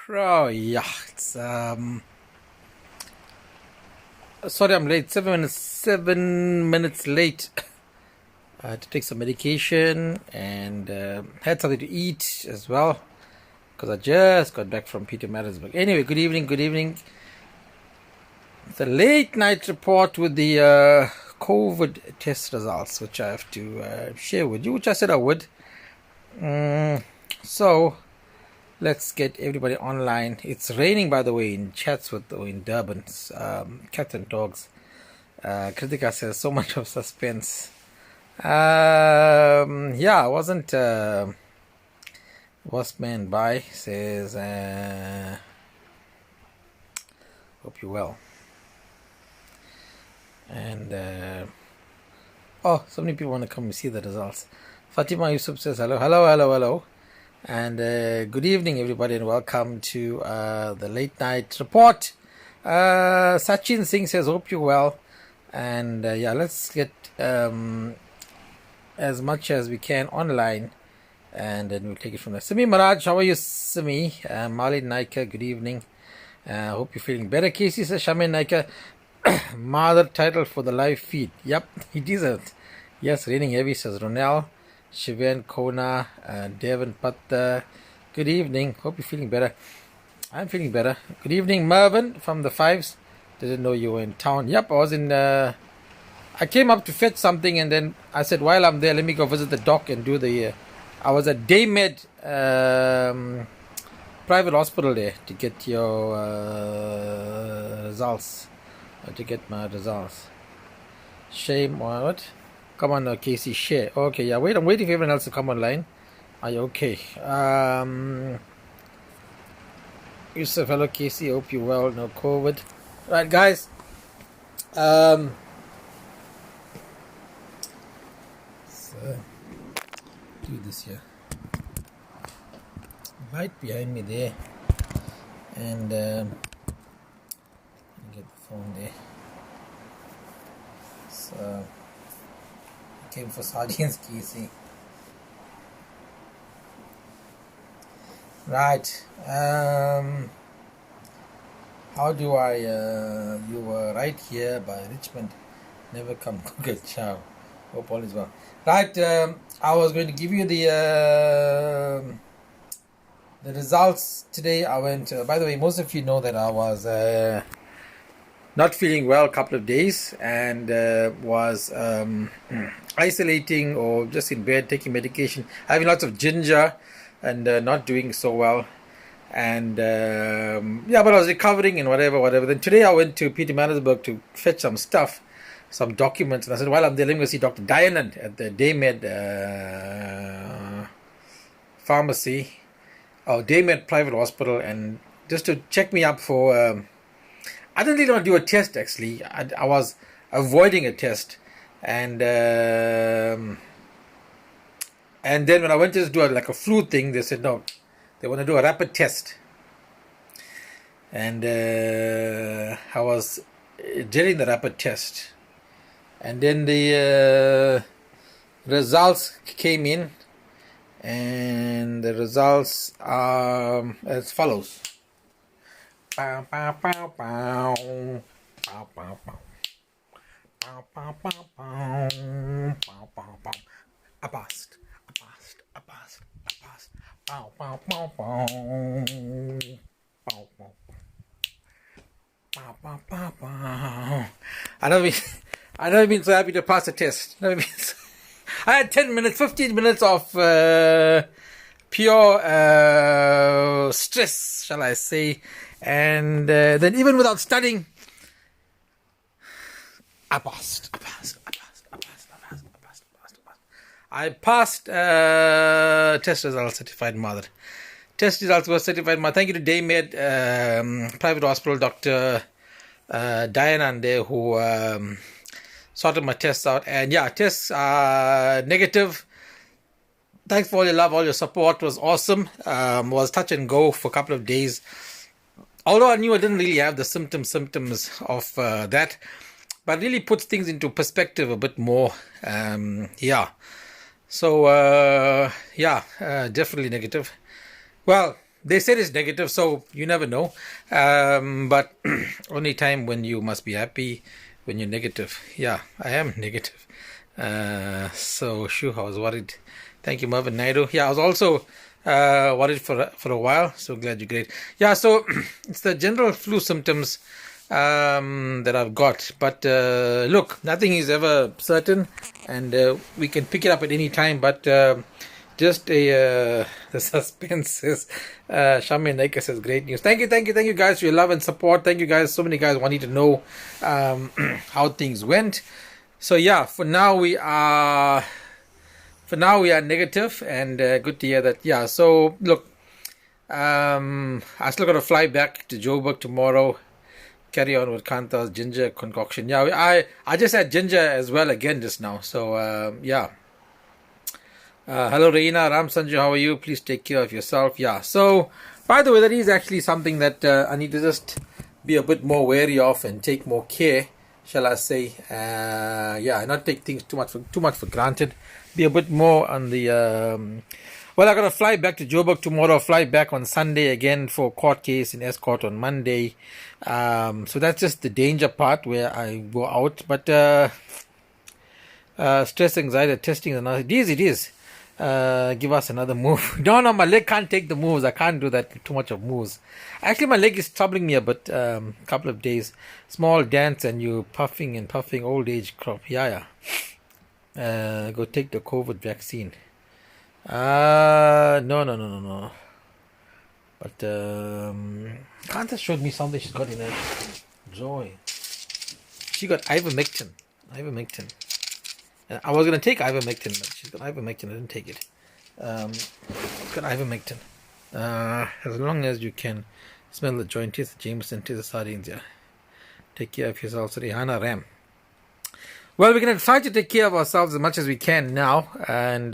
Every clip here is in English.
Oh yeah, it's sorry I'm late. 7 minutes late. I had to take some medication and had something to eat as well because I just got back from Pietermaritzburg. Anyway, good evening, good evening. The late night report with the COVID test results, which I have to share with you, which I said I would. So let's get everybody online. It's raining, by the way, in Chatsworth or in Durban. Cats and dogs. Kritika says so much of suspense. Yeah, I wasn't. Worst man by says, hope you're well. And oh, so many people want to come and see the results. Fatima Yusuf says hello, hello, hello, hello. And good evening, everybody, and welcome to the late night report. Sachin Singh says, hope you're well. And yeah, let's get as much as we can online, and then we'll take it from there. Simi Maraj, how are you, Simi? Mali Naika, good evening. Hope you're feeling better. Casey says, Shamin Naika, mother title for the live feed. Yep, he deserved. Yes, raining heavy, says Ronel. Shivan Kona, Devon Patta. Good evening. Hope you're feeling better. I'm feeling better. Good evening, Mervyn from the Fives. Didn't know you were in town. Yep, I was in. I came up to fetch something, and then I said, while I'm there, let me go visit the doc and do the. I was at Daymed private hospital there to get your results. To get my results. Shame or what? Come on, Casey, share. Okay, yeah, wait. I'm waiting for everyone else to come online. Are you okay? Yusuf, hello, Casey. Hope you're well. No COVID. Right, guys. So, do this here. Light behind me there, and get the phone there. So. Came for sardines, Casey. Right. How do I? You were right here by Richmond. Never come good chow. Hope all is well. Right. I was going to give you the results today. I went. By the way, most of you know that I was not feeling well a couple of days, and was isolating or just in bed taking medication, having lots of ginger, and not doing so well. And yeah, but I was recovering and whatever. Then today I went to Pietermaritzburg to fetch some stuff, some documents, and I said, while I'm there, let me go see Dr. Dyanan at the Daymed pharmacy, or Daymed private hospital, and just to check me up for. I didn't really want to do a test, actually. I was avoiding a test. And then when I went to just do like a flu thing, they said, no, they want to do a rapid test. And I was getting the rapid test. And then the results came in. And the results are as follows. Bow, bow, bow, bow. Bow, bow, bow. Bow, bow, bow, bow. Bow, bow, bow. I passed. Bow, bow, bow, bow. Bow, bow. Bow, bow, bow, bow. I never been so happy to pass a test. I had 10 minutes, 15 minutes of pure stress, shall I say. And then even without studying, I passed. I passed test results, certified mother. Test results were certified mother. Thank you to Daymed private hospital, Dr. Dyanan there, who sorted my tests out. And yeah, tests are negative. Thanks for all your love, all your support. It was awesome. Was touch and go for a couple of days. Although I knew I didn't really have the symptoms of that, but really puts things into perspective a bit more. So, definitely negative. Well, they said it's negative, so you never know. But only time when you must be happy when you're negative. Yeah, I am negative. So, I was worried. Thank you, Marvin Naidu. Yeah, I was also worried for a while. So glad you're great. Yeah, so it's the general flu symptoms that I've got. But look, nothing is ever certain, and we can pick it up at any time. But just the suspense is Shami Naika says great news. Thank you guys for your love and support. Thank you guys. So many guys wanting to know how things went. So yeah, for now we are negative, and good to hear that. Yeah, so look, I still got to fly back to Joburg tomorrow. Carry on with Kanta's ginger concoction. Yeah, I just had ginger as well again just now. So yeah. Hello Reina, Ram Sanju, how are you? Please take care of yourself. Yeah, so by the way, that is actually something that I need to just be a bit more wary of and take more care, shall I say. Yeah, not take things too much for granted. Be a bit more on the well, I got to fly back to Joburg tomorrow, fly back on Sunday again for court case in Escort on Monday. So that's just the danger part where I go out. But stress, anxiety, testing is another. It is. Give us another move. No, my leg can't take the moves. I can't do that. Too much of moves. Actually, my leg is troubling me a bit. Couple of days. Small dance and you puffing. Old age crop. Yeah. Go take the COVID vaccine. No. But Kanta showed me something she's got in her joy. She got ivermectin. I was going to take ivermectin, but she's got ivermectin. I didn't take it. She's got ivermectin. As long as you can smell the joint, taste the Jameson, taste the sardines, yeah. Take care of yourselves, Rihanna Ram. Well, we're going to try to take care of ourselves as much as we can now and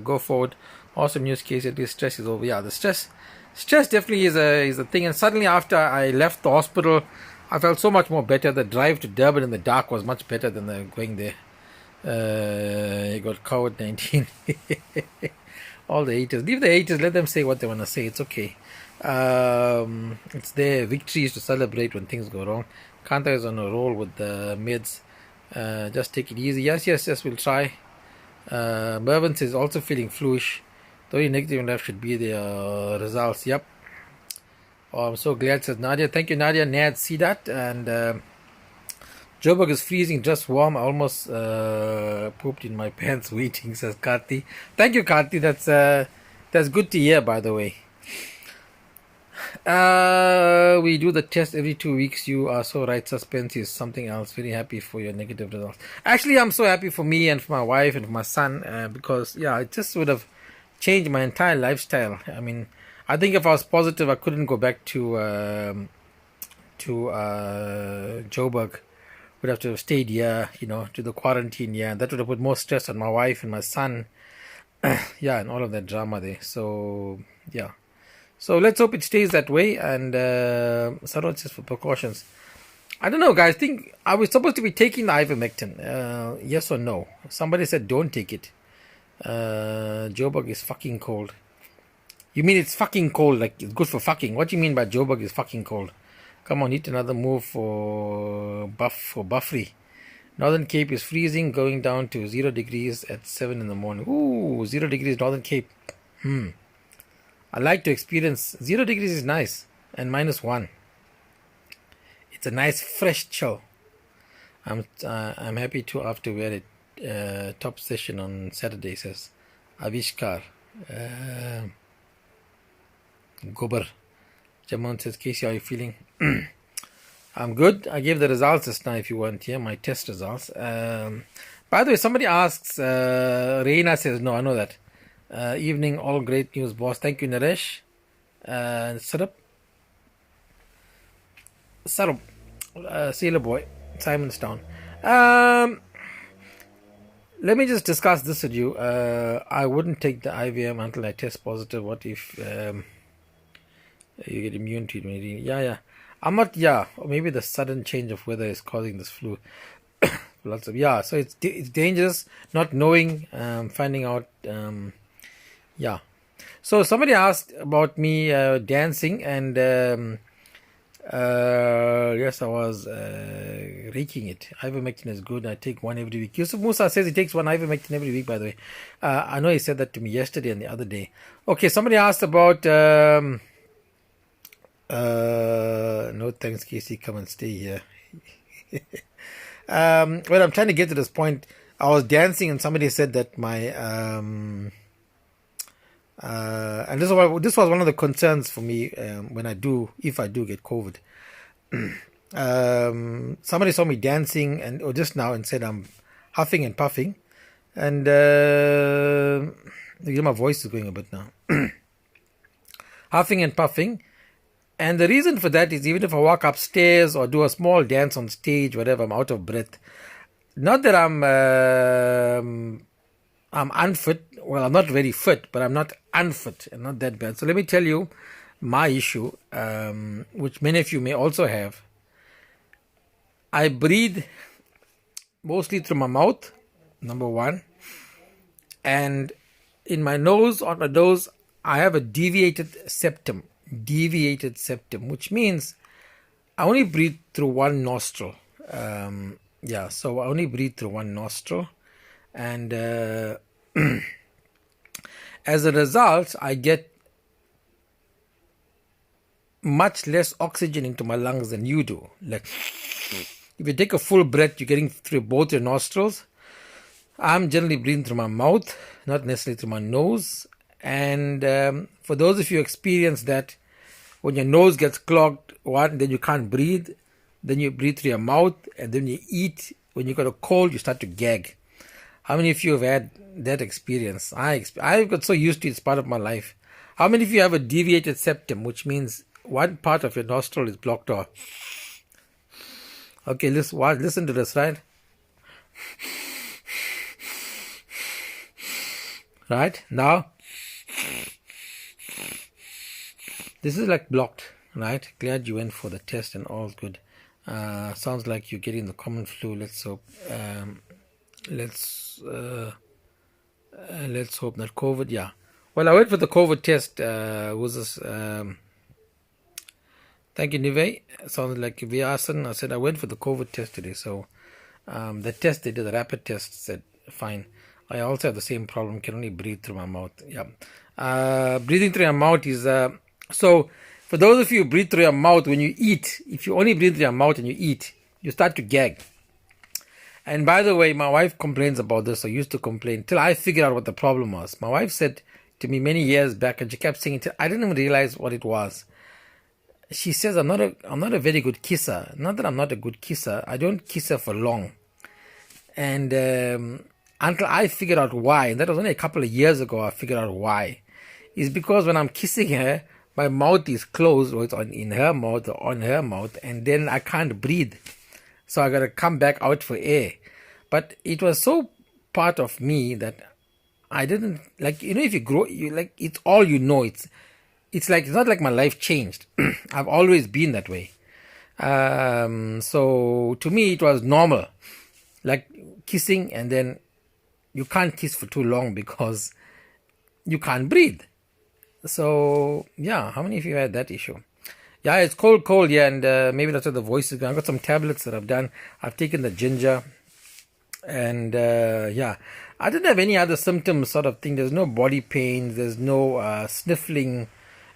go forward. Awesome news, Casey. At least stress is over. Yeah, the stress definitely is a thing. And suddenly after I left the hospital, I felt so much more better. The drive to Durban in the dark was much better than going there. You got COVID-19. All the haters. Leave the haters. Let them say what they want to say. It's okay. It's their victories to celebrate when things go wrong. Kanta is on a roll with the meds. Just take it easy. Yes, we'll try. Mervyn says also feeling fluish. The only negative left should be the results. Yep. Oh, I'm so glad, says Nadia. Thank you, Nadia. Nad, see that. And Joburg is freezing, just warm. I almost pooped in my pants waiting, says Karthi. Thank you, Karthi. That's good to hear, by the way. We do the test every 2 weeks. You are so right. Suspense is something else. Very happy for your negative results. Actually, I'm so happy for me and for my wife and for my son because, yeah, it just would have changed my entire lifestyle. I mean, I think if I was positive, I couldn't go back to Joburg. Would have to have stayed here, to the quarantine here. That would have put more stress on my wife and my son. Yeah, and all of that drama there. So, yeah. So let's hope it stays that way. And Saroj says for precautions. I don't know, guys. Are we supposed to be taking the ivermectin? Yes or no? Somebody said don't take it. Joburg is fucking cold. You mean it's fucking cold? Like it's good for fucking? What do you mean by Joburg is fucking cold? Come on, hit another move for Buffry. Northern Cape is freezing, going down to 0 degrees at 7 in the morning. Ooh, 0 degrees Northern Cape. I like to experience 0 degrees is nice, and -1. It's a nice fresh chill. I'm happy to after wear it. Top session on Saturday, says Avishkar. Gobar. Jamon says, Casey, how are you feeling? I'm good. I gave the results just now if you want here, my test results. By the way, somebody asks, Reina says, no, I know that. Evening, all great news, boss. Thank you, Naresh. Sarup, Sailor Boy, Simonstown. Let me just discuss this with you. I wouldn't take the IVM until I test positive. What if you get immune to it? Yeah. I'm not, or maybe the sudden change of weather is causing this flu. Lots of, so it's dangerous not knowing, finding out, So somebody asked about me dancing, and yes, I was raking it. Ivermectin is good. I take one every week. Yusuf Musa says he takes one ivermectin every week, by the way. I know he said that to me yesterday and the other day. Okay, somebody asked about... no thanks, Casey. Come and stay here. Well, I'm trying to get to this point. I was dancing and somebody said that my... and this was one of the concerns for me if I do get COVID. Somebody saw me dancing or just now and said I'm huffing and puffing, and my voice is going a bit now. Huffing and puffing, and the reason for that is even if I walk upstairs or do a small dance on stage, whatever, I'm out of breath. Not that I'm unfit. Well, I'm not very fit, but I'm not unfit and not that bad. So let me tell you my issue, which many of you may also have. I breathe mostly through my mouth, number one. And in my nose, on my nose, I have a deviated septum, which means I only breathe through one nostril. So I only breathe through one nostril. And as a result, I get much less oxygen into my lungs than you do. Like, if you take a full breath, you're getting through both your nostrils. I'm generally breathing through my mouth, not necessarily through my nose. And for those of you who experience that, when your nose gets clogged, then you can't breathe. Then you breathe through your mouth, and then you eat. When you got a cold, you start to gag. How many of you have had that experience? I've got so used to it, it's part of my life. How many of you have a deviated septum, which means one part of your nostril is blocked off? Okay, listen to this, right? Right? Now, this is like blocked, right? Glad you went for the test and all's good. Sounds like you're getting the common flu. Let's hope. Let's hope not COVID. Yeah. Well, I went for the COVID test. Was this? Thank you, Nive. Sounds like Vyasan. I said I went for the COVID test today. So the test they did, the rapid test, said fine. I also have the same problem. Can only breathe through my mouth. Yeah. Breathing through your mouth is so. For those of you who breathe through your mouth when you eat, if you only breathe through your mouth and you eat, you start to gag. And by the way, my wife complains about this, or used to complain, till I figured out what the problem was. My wife said to me many years back, and she kept saying it, I didn't even realize what it was. She says, I'm not a very good kisser. Not that I'm not a good kisser, I don't kiss her for long. And until I figured out why, and that was only a couple of years ago I figured out why, is because when I'm kissing her, my mouth is closed, or it's in her mouth or on her mouth, and then I can't breathe. So I got to come back out for air. But it was so part of me that I didn't, like, if you grow, it's all you know. It's not like my life changed. I've always been that way. So to me, it was normal. Like kissing, and then you can't kiss for too long because you can't breathe. So, yeah, how many of you had that issue? Yeah, it's cold, yeah, and maybe that's why the voice is going. I've got some tablets that I've done. I've taken the ginger, and yeah, I didn't have any other symptoms sort of thing. There's no body pain, there's no sniffling,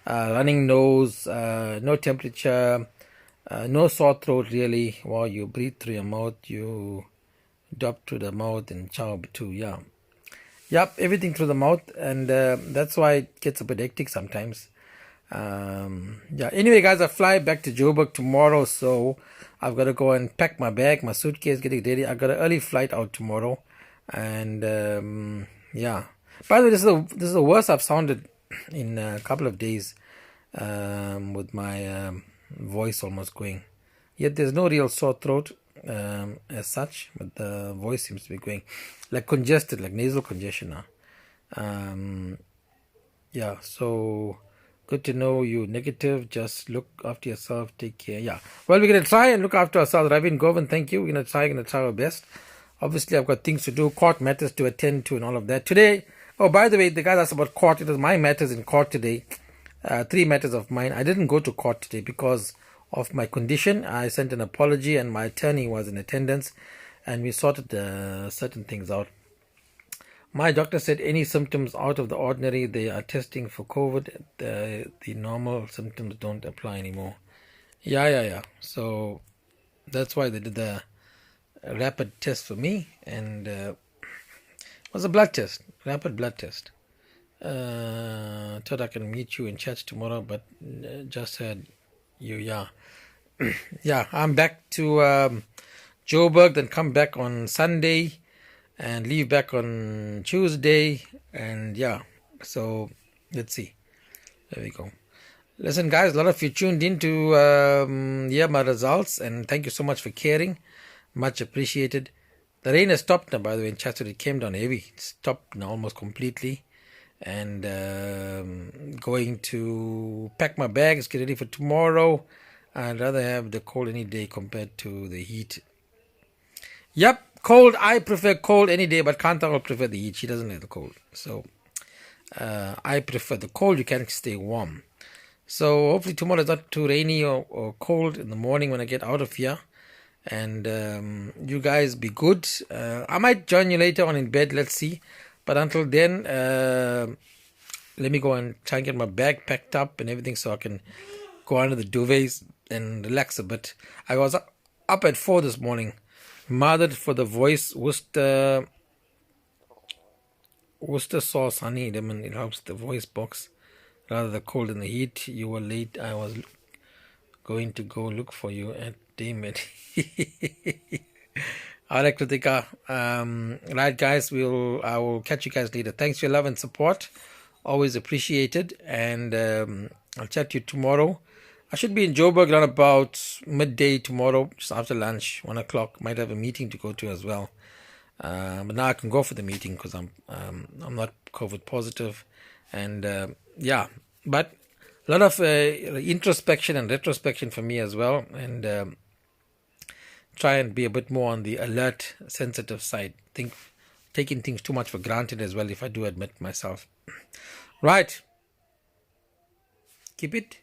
running nose, no temperature, no sore throat really. Well, you breathe through your mouth, you drop through the mouth and chow too, yeah. Yep, everything through the mouth, and that's why it gets a bit hectic sometimes. Yeah. Anyway, guys, I fly back to Joburg tomorrow, so I've got to go and pack my bag, my suitcase, getting ready. I got an early flight out tomorrow, and yeah. By the way, this is the worst I've sounded in a couple of days, with my voice almost going. Yet there's no real sore throat as such, but the voice seems to be going like congested, like nasal congestion now. Yeah, so good to know you negative. Just look after yourself, take care. Yeah, well, we're gonna try and look after ourselves. Ravin Govind, thank you. We're gonna try our best. Obviously I've got things to do, court matters to attend to and all of that today. Oh, by the way, the guys asked about court. It was my matters in court today. 3 matters of mine. I didn't go to court today because of my condition. I sent an apology and my attorney was in attendance and we sorted certain things out. My doctor said any symptoms out of the ordinary, they are testing for COVID. The normal symptoms don't apply anymore. Yeah. So that's why they did the rapid test for me, and it was a blood test, rapid blood test. Thought I can meet you in church tomorrow, but just heard you, yeah. Yeah, I'm back to Joburg, then come back on Sunday and leave back on Tuesday, and yeah, so let's see. There we go. Listen, guys, a lot of you tuned in to hear my results, and thank you so much for caring. Much appreciated. The rain has stopped now, by the way, in Chatsworth. It came down heavy. It stopped now almost completely. And going to pack my bags, get ready for tomorrow. I'd rather have the cold any day compared to the heat. Yep, cold. I prefer cold any day, but Kanta will prefer the heat. She doesn't like the cold. So I prefer the cold. You can stay warm. So hopefully tomorrow is not too rainy or cold in the morning when I get out of here. And you guys be good. I might join you later on in bed. Let's see. But until then, let me go and try and get my bag packed up and everything so I can go under the duvets and relax a bit. I was up at 4 this morning. Mothered for the voice. Worcester sauce, honey. Lemon. It helps the voice box. Rather the cold and the heat. You were late. I was going to go look for you at Damn. Alright, Kritika. Right, guys. I will catch you guys later. Thanks for your love and support. Always appreciated. And I'll chat to you tomorrow. I should be in Joburg around about midday tomorrow, just after lunch, 1 o'clock. Might have a meeting to go to as well. But now I can go for the meeting because I'm not COVID positive. And yeah, but a lot of introspection and retrospection for me as well. And try and be a bit more on the alert, sensitive side. Taking things too much for granted as well, if I do admit myself. Right. Keep it